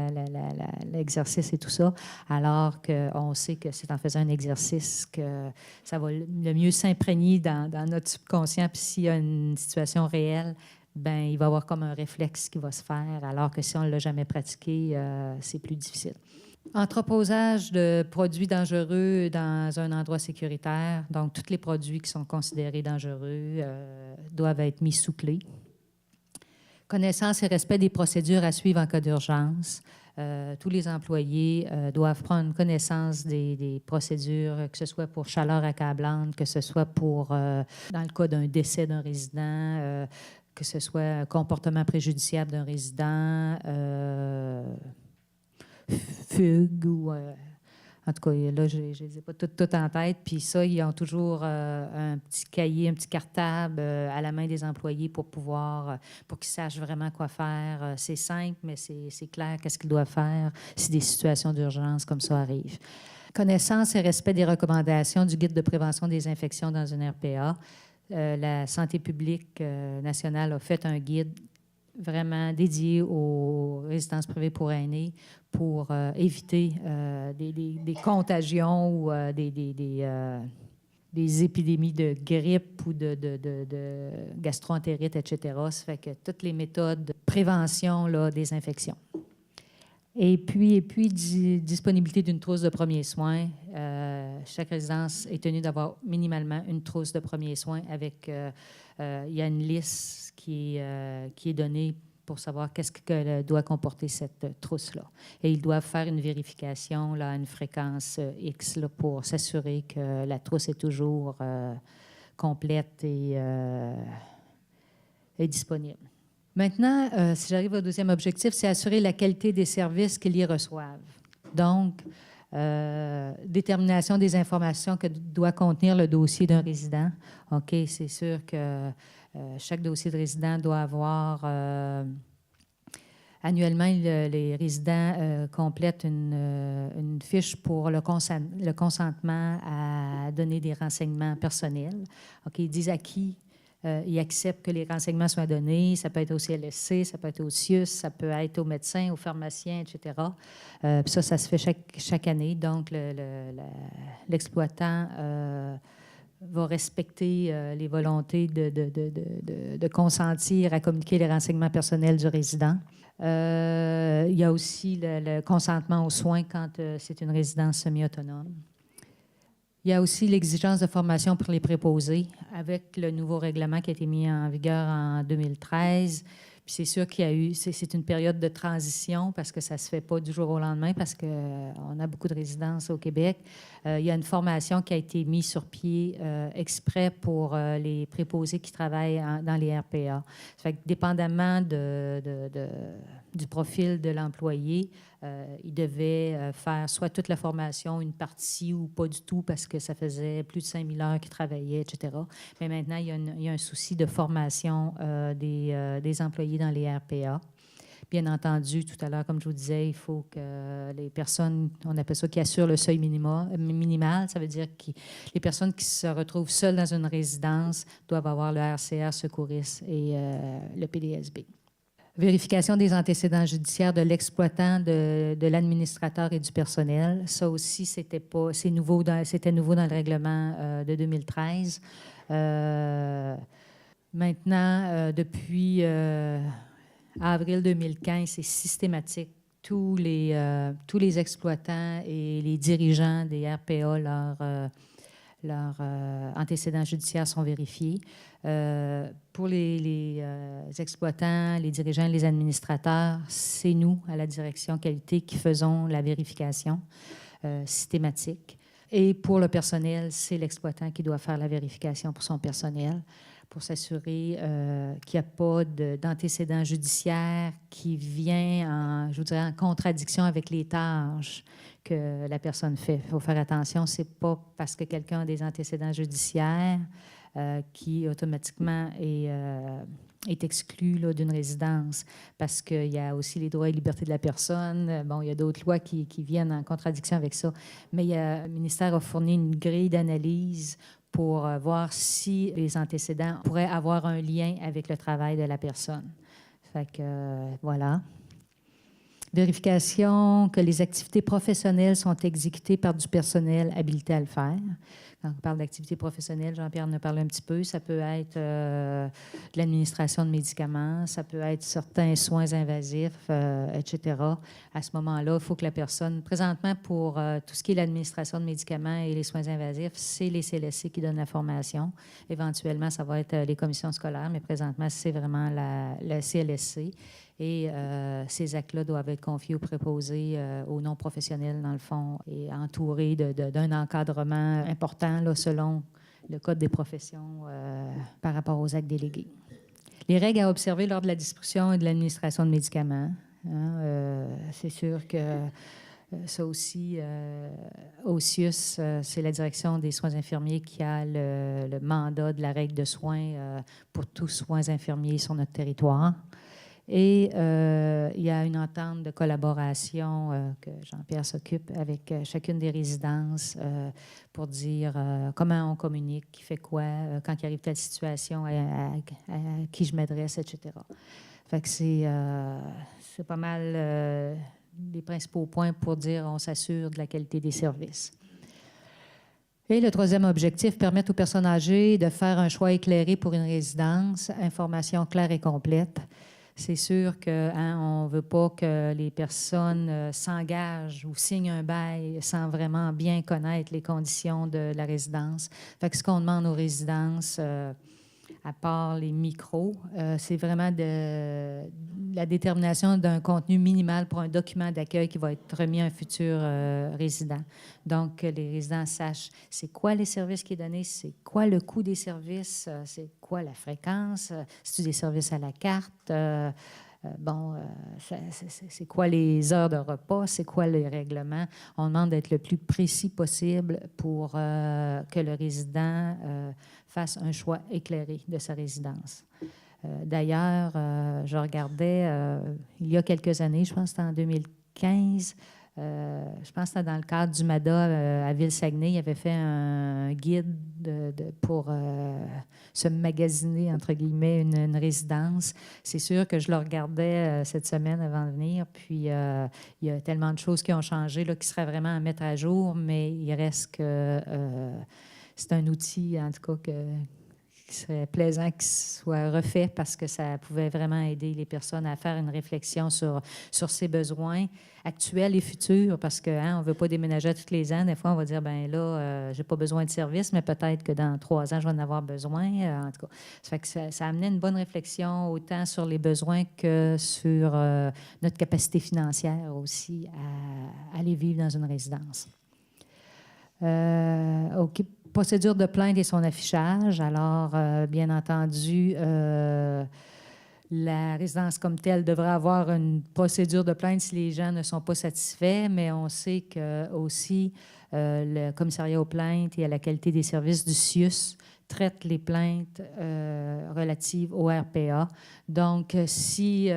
l'exercice et tout ça, alors qu'on sait que c'est en faisant un exercice que ça va le mieux s'imprégner dans notre subconscient. Puis s'il y a une situation réelle, ben il va y avoir comme un réflexe qui va se faire, alors que si on ne l'a jamais pratiqué, c'est plus difficile. Entreposage de produits dangereux dans un endroit sécuritaire. Donc, tous les produits qui sont considérés dangereux doivent être mis sous clé. Connaissance et respect des procédures à suivre en cas d'urgence. Tous les employés doivent prendre connaissance des procédures, que ce soit pour chaleur accablante, que ce soit pour, dans le cas d'un décès d'un résident, que ce soit un comportement préjudiciable d'un résident, fugue ou... en tout cas, là, je ne les ai pas toutes en tête. Puis ça, ils ont toujours un petit cahier, un petit cartable à la main des employés pour qu'ils sachent vraiment quoi faire. C'est simple, mais c'est clair qu'est-ce qu'ils doivent faire si des situations d'urgence comme ça arrivent. Connaissance et respect des recommandations du guide de prévention des infections dans une RPA. La santé publique nationale a fait un guide vraiment dédié aux résidences privées pour aînés pour éviter des contagions ou des épidémies de grippe ou de gastro-entérite, etc. Ça fait que toutes les méthodes de prévention là, des infections. Et puis disponibilité d'une trousse de premiers soins. Chaque résidence est tenue d'avoir minimalement une trousse de premiers soins avec... il y a une liste qui est donnée pour savoir qu'est-ce que doit comporter cette trousse-là. Et ils doivent faire une vérification là, à une fréquence X là, pour s'assurer que la trousse est toujours complète et disponible. Maintenant, si j'arrive au deuxième objectif, c'est assurer la qualité des services qu'ils y reçoivent. Donc, détermination des informations que doit contenir le dossier d'un résident. OK, c'est sûr que chaque dossier de résident doit avoir... annuellement, les résidents complètent une fiche pour le consentement à donner des renseignements personnels. OK, ils disent à qui ils acceptent que les renseignements soient donnés. Ça peut être au CLSC, ça peut être au CIUS, ça peut être aux médecins, aux pharmaciens, etc. Puis ça se fait chaque année. Donc, l'exploitant va respecter les volontés de consentir à communiquer les renseignements personnels du résident. Il y a aussi le consentement aux soins quand c'est une résidence semi-autonome. Il y a aussi l'exigence de formation pour les préposés avec le nouveau règlement qui a été mis en vigueur en 2013. Puis c'est sûr qu'il y a eu, c'est une période de transition parce que ça ne se fait pas du jour au lendemain parce qu'on a beaucoup de résidences au Québec. Il y a une formation qui a été mise sur pied exprès pour les préposés qui travaillent dans les RPA. Ça fait que dépendamment du profil de l'employé, il devait faire soit toute la formation, une partie ou pas du tout parce que ça faisait plus de 5000 heures qu'il travaillait, etc. Mais maintenant, il y a un souci de formation des employés dans les RPA. Bien entendu, tout à l'heure, comme je vous disais, il faut que les personnes, on appelle ça, qui assurent le seuil minimal, ça veut dire que les personnes qui se retrouvent seules dans une résidence doivent avoir le RCR secouriste et le PDSB. Vérification des antécédents judiciaires de l'exploitant, de l'administrateur et du personnel. Ça aussi, c'était nouveau dans le règlement de 2013. Maintenant, depuis avril 2015, c'est systématique. Tous les exploitants et les dirigeants des RPA, leurs antécédents judiciaires sont vérifiés. Pour les exploitants, les dirigeants et les administrateurs, c'est nous, à la direction qualité, qui faisons la vérification systématique. Et pour le personnel, c'est l'exploitant qui doit faire la vérification pour son personnel pour s'assurer qu'il n'y a pas d'antécédent judiciaire qui vient, en contradiction avec les tâches que la personne fait. Il faut faire attention, ce n'est pas parce que quelqu'un a des antécédents judiciaires qui automatiquement est exclu d'une résidence, parce qu'il y a aussi les droits et libertés de la personne. Bon, il y a d'autres lois qui viennent en contradiction avec ça. Mais le ministère a fourni une grille d'analyse pour voir si les antécédents pourraient avoir un lien avec le travail de la personne. Fait que, voilà. Vérification que les activités professionnelles sont exécutées par du personnel habilité à le faire. Quand on parle d'activités professionnelles, Jean-Pierre en a parlé un petit peu, ça peut être de l'administration de médicaments, ça peut être certains soins invasifs, etc. À ce moment-là, il faut que la personne, présentement, pour tout ce qui est l'administration de médicaments et les soins invasifs, c'est les CLSC qui donnent la formation. Éventuellement, ça va être les commissions scolaires, mais présentement, c'est vraiment la CLSC. Et ces actes-là doivent être confiés aux préposés, aux non-professionnels, dans le fond, et entourés d'un encadrement important là, selon le Code des professions par rapport aux actes délégués. Les règles à observer lors de la distribution et de l'administration de médicaments. Hein, c'est sûr que ça aussi, au CIUS, c'est la direction des soins infirmiers qui a le mandat de la règle de soins pour tous soins infirmiers sur notre territoire. Et il y a une entente de collaboration que Jean-Pierre s'occupe avec chacune des résidences pour dire comment on communique, qui fait quoi, quand il arrive telle situation, à qui je m'adresse, etc. Fait que c'est pas mal les principaux points pour dire on s'assure de la qualité des services. Et le troisième objectif, permettre aux personnes âgées de faire un choix éclairé pour une résidence, information claire et complète. C'est sûr qu'on ne veut pas que les personnes s'engagent ou signent un bail sans vraiment bien connaître les conditions de la résidence. Fait que ce qu'on demande aux résidences, à part les micros. C'est vraiment la détermination d'un contenu minimal pour un document d'accueil qui va être remis à un futur résident. Donc, que les résidents sachent c'est quoi les services qui sont donnés, c'est quoi le coût des services, c'est quoi la fréquence, c'est-tu des services à la carte, c'est quoi les heures de repas, c'est quoi les règlements. On demande d'être le plus précis possible pour que le résident fasse un choix éclairé de sa résidence. D'ailleurs, je regardais il y a quelques années, je pense que c'était en 2015, je pense que c'était dans le cadre du MADA à Ville-Saguenay, il avait fait un guide pour se magasiner, entre guillemets, une résidence. C'est sûr que je le regardais cette semaine avant de venir, puis il y a tellement de choses qui ont changé là, qui seraient vraiment à mettre à jour, mais il reste que c'est un outil, en tout cas, qui serait plaisant qu'il soit refait parce que ça pouvait vraiment aider les personnes à faire une réflexion sur ses besoins actuels et futurs parce qu'on ne veut pas déménager tous les ans. Des fois, on va dire, ben là, j'ai pas besoin de service, mais peut-être que dans 3 ans, je vais en avoir besoin. En tout cas, ça fait que ça a amené une bonne réflexion autant sur les besoins que sur notre capacité financière aussi à aller vivre dans une résidence. OK. Procédure de plainte et son affichage. Alors, bien entendu, la résidence comme telle devrait avoir une procédure de plainte si les gens ne sont pas satisfaits, mais on sait que aussi le commissariat aux plaintes et à la qualité des services du CIUS traite les plaintes relatives au RPA. Donc, si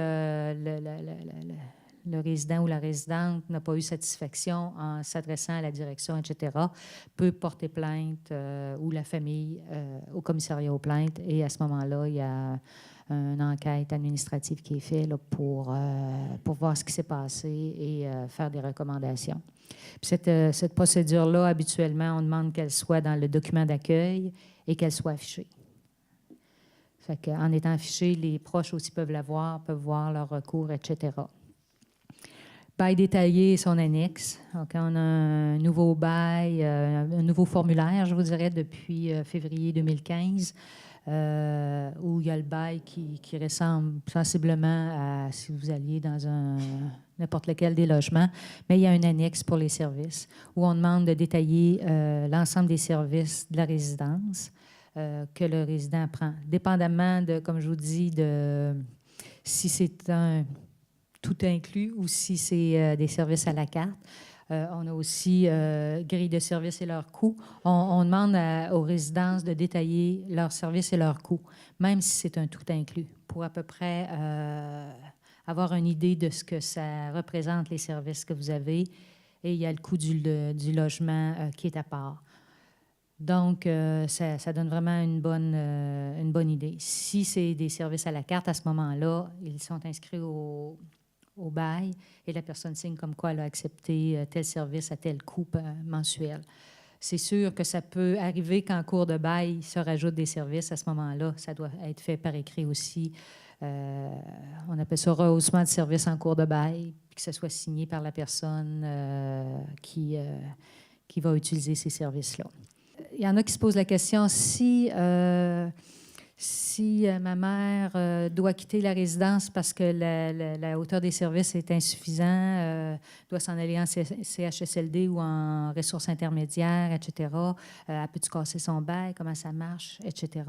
le résident ou la résidente n'a pas eu satisfaction en s'adressant à la direction, etc., peut porter plainte ou la famille au commissariat aux plaintes. Et à ce moment-là, il y a une enquête administrative qui est faite là, pour voir ce qui s'est passé et faire des recommandations. Puis cette procédure-là, habituellement, on demande qu'elle soit dans le document d'accueil et qu'elle soit affichée. Fait qu'en étant affichée, les proches aussi peuvent la voir, peuvent voir leur recours, etc. Bail détaillé et son annexe. Donc, on a un nouveau bail, un nouveau formulaire, je vous dirais, depuis février 2015, où il y a le bail qui ressemble sensiblement à si vous alliez dans n'importe lequel des logements, mais il y a une annexe pour les services, où on demande de détailler l'ensemble des services de la résidence que le résident prend. Dépendamment de, comme je vous dis, de si c'est un tout inclus ou si c'est des services à la carte. On a aussi grille de services et leurs coûts. On demande aux résidences de détailler leurs services et leurs coûts, même si c'est un tout inclus, pour à peu près avoir une idée de ce que ça représente, les services que vous avez. Et il y a le coût du logement qui est à part. Donc, ça donne vraiment une bonne idée. Si c'est des services à la carte, à ce moment-là, ils sont inscrits au bail et la personne signe comme quoi elle a accepté tel service à tel coût mensuel. C'est sûr que ça peut arriver qu'en cours de bail, il se rajoute des services. À ce moment-là, ça doit être fait par écrit aussi. On appelle ça rehaussement de service en cours de bail, puis que ce soit signé par la personne qui va utiliser ces services-là. Il y en a qui se posent la question si ma mère doit quitter la résidence parce que la hauteur des services est insuffisante, doit s'en aller en CHSLD ou en ressources intermédiaires, etc., elle peut-tu casser son bail, comment ça marche, etc.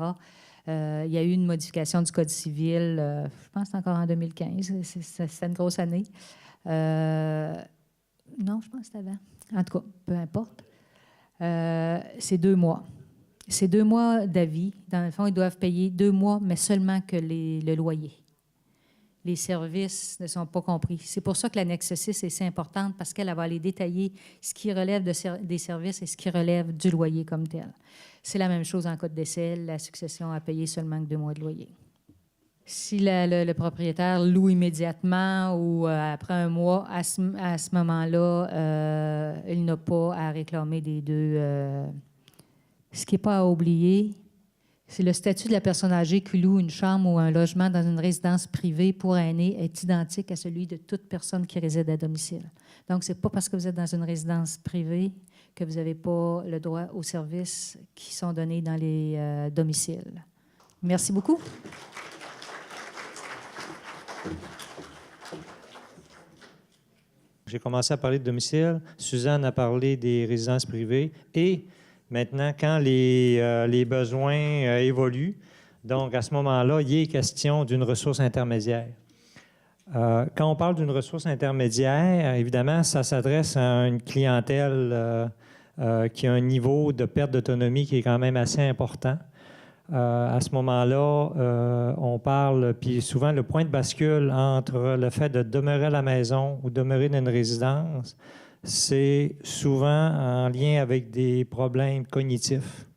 Il y a eu une modification du Code civil, je pense que c'est encore en 2015, c'est une grosse année. Non, je pense que c'était avant. En tout cas, peu importe. C'est 2 mois. C'est 2 mois d'avis. Dans le fond, ils doivent payer 2 mois, mais seulement que le loyer. Les services ne sont pas compris. C'est pour ça que l'annexe 6 est si importante, parce qu'elle va aller détailler ce qui relève des services et ce qui relève du loyer comme tel. C'est la même chose en cas de décès. La succession a payé seulement que 2 mois de loyer. Si le propriétaire loue immédiatement ou après 1 mois, à ce moment-là, il n'a pas à réclamer des 2... Ce qui n'est pas à oublier, c'est le statut de la personne âgée qui loue une chambre ou un logement dans une résidence privée pour aînés est identique à celui de toute personne qui réside à domicile. Donc, ce n'est pas parce que vous êtes dans une résidence privée que vous n'avez pas le droit aux services qui sont donnés dans les domiciles. Merci beaucoup. J'ai commencé à parler de domicile. Suzanne a parlé des résidences privées. Et maintenant, quand les besoins évoluent, donc à ce moment-là, il est question d'une ressource intermédiaire. Quand on parle d'une ressource intermédiaire, évidemment, ça s'adresse à une clientèle qui a un niveau de perte d'autonomie qui est quand même assez important. À ce moment-là, on parle, puis souvent le point de bascule entre le fait de demeurer à la maison ou demeurer dans une résidence, c'est souvent en lien avec des problèmes cognitifs.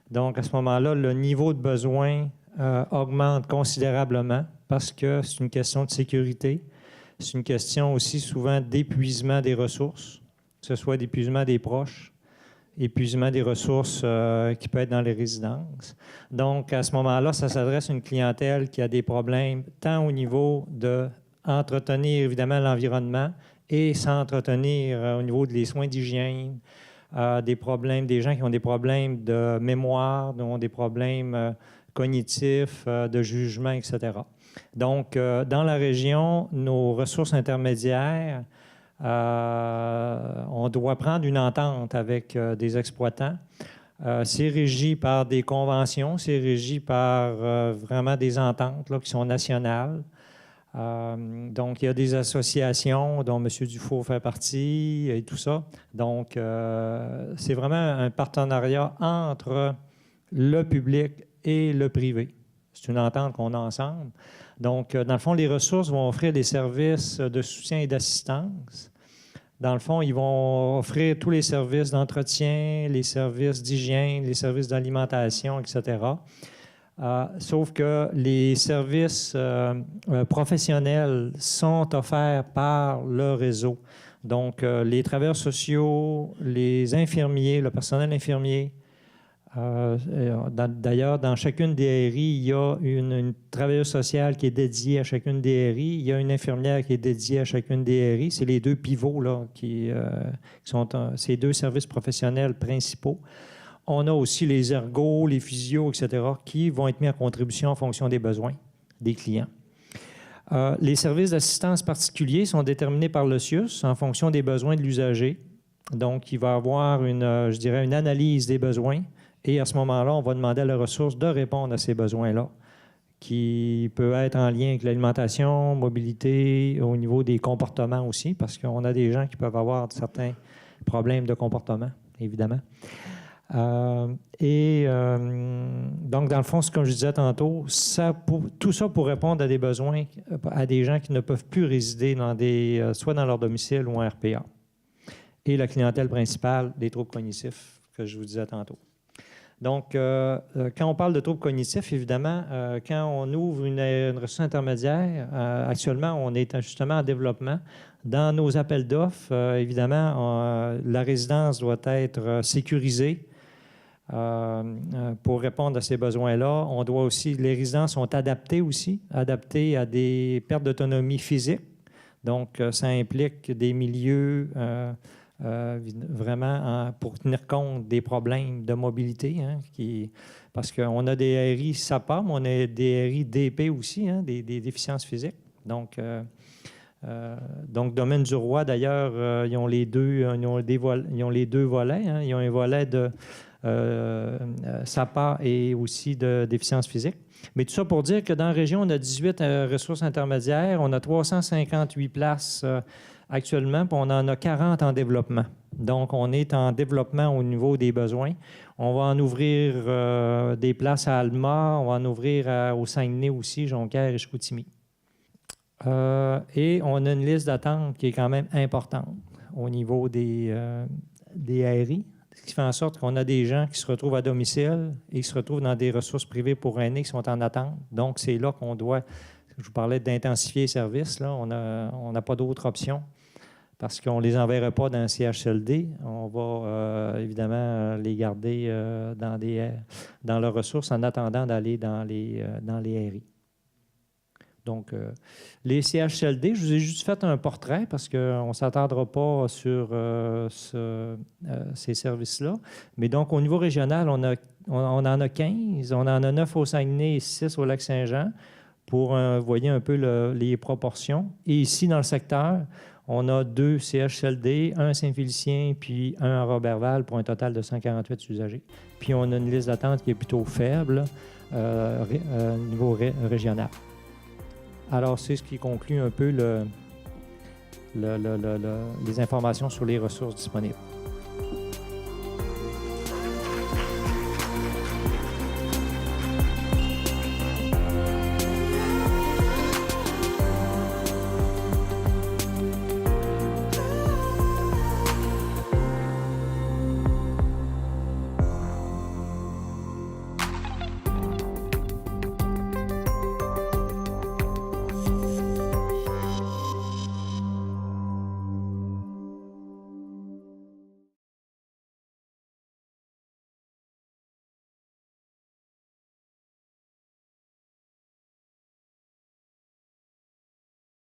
Donc, à ce moment-là, le niveau de besoin augmente considérablement parce que c'est une question de sécurité. C'est une question aussi souvent d'épuisement des ressources, que ce soit d'épuisement des proches, épuisement des ressources qui peut être dans les résidences. Donc, à ce moment-là, ça s'adresse à une clientèle qui a des problèmes tant au niveau d'entretenir, évidemment, l'environnement et s'entretenir au niveau des soins d'hygiène, des problèmes, des gens qui ont des problèmes de mémoire, qui ont des problèmes cognitifs, de jugement, etc. Donc, dans la région, nos ressources intermédiaires, on doit prendre une entente avec des exploitants. C'est régi par des conventions, c'est régi par vraiment des ententes là, qui sont nationales. Donc, il y a des associations dont M. Dufault fait partie et tout ça. Donc, c'est vraiment un partenariat entre le public et le privé. C'est une entente qu'on a ensemble. Donc, dans le fond, les ressources vont offrir des services de soutien et d'assistance. Dans le fond, ils vont offrir tous les services d'entretien, les services d'hygiène, les services d'alimentation, etc. Sauf que les services professionnels sont offerts par le réseau. Donc, les travailleurs sociaux, les infirmiers, le personnel infirmier. D'ailleurs, dans chacune des RI, il y a une travailleuse sociale qui est dédiée à chacune des RI. Il y a une infirmière qui est dédiée à chacune des RI. C'est les deux pivots là, qui sont ces deux services professionnels principaux. On a aussi les ergos, les physios, etc., qui vont être mis en contribution en fonction des besoins des clients. Les services d'assistance particuliers sont déterminés par le CIUS en fonction des besoins de l'usager. Donc, il va y avoir une analyse des besoins. Et à ce moment-là, on va demander à la ressource de répondre à ces besoins-là, qui peut être en lien avec l'alimentation, mobilité, au niveau des comportements aussi, parce qu'on a des gens qui peuvent avoir certains problèmes de comportement, évidemment. Donc, dans le fond, comme je disais tantôt, tout ça pour répondre à des besoins, à des gens qui ne peuvent plus résider soit dans leur domicile ou en RPA. Et la clientèle principale des troubles cognitifs que je vous disais tantôt. Donc, quand on parle de troubles cognitifs, évidemment, quand on ouvre une ressource intermédiaire, actuellement, on est justement en développement. Dans nos appels d'offres, évidemment, la résidence doit être sécurisée pour répondre à ces besoins-là. On doit aussi, les résidences sont adaptées à des pertes d'autonomie physique. Donc, ça implique des milieux vraiment pour tenir compte des problèmes de mobilité, parce qu'on a des RI SAPA, mais on a des RI DP aussi, des déficiences physiques. Donc, Domaine du Roi, d'ailleurs, ils ont les deux volets. Ils ont un volet de SAPA et aussi de déficience physique. Mais tout ça pour dire que dans la région, on a 18 ressources intermédiaires, on a 358 places actuellement, puis on en a 40 en développement. Donc, on est en développement au niveau des besoins. On va en ouvrir des places à Alma, on va en ouvrir au Saguenay aussi, Jonquière et Chicoutimi. Et on a une liste d'attente qui est quand même importante au niveau des RI, ce qui fait en sorte qu'on a des gens qui se retrouvent à domicile et qui se retrouvent dans des ressources privées pour aînés qui sont en attente. Donc, c'est là qu'on doit, je vous parlais d'intensifier les services, là, on n'a pas d'autre option parce qu'on ne les enverra pas dans un CHSLD. On va évidemment les garder dans leurs ressources en attendant d'aller dans les RI. Donc, les CHSLD, je vous ai juste fait un portrait parce qu'on ne s'attendra pas sur ces services-là. Mais donc, au niveau régional, on en a 15. On en a 9 au Saguenay et 6 au Lac-Saint-Jean pour voyez un peu les proportions. Et ici, dans le secteur, on a 2 CHSLD, un à Saint-Félicien puis un à Roberval pour un total de 148 usagers. Puis, on a une liste d'attente qui est plutôt faible au niveau régional. Alors, c'est ce qui conclut un peu les informations sur les ressources disponibles.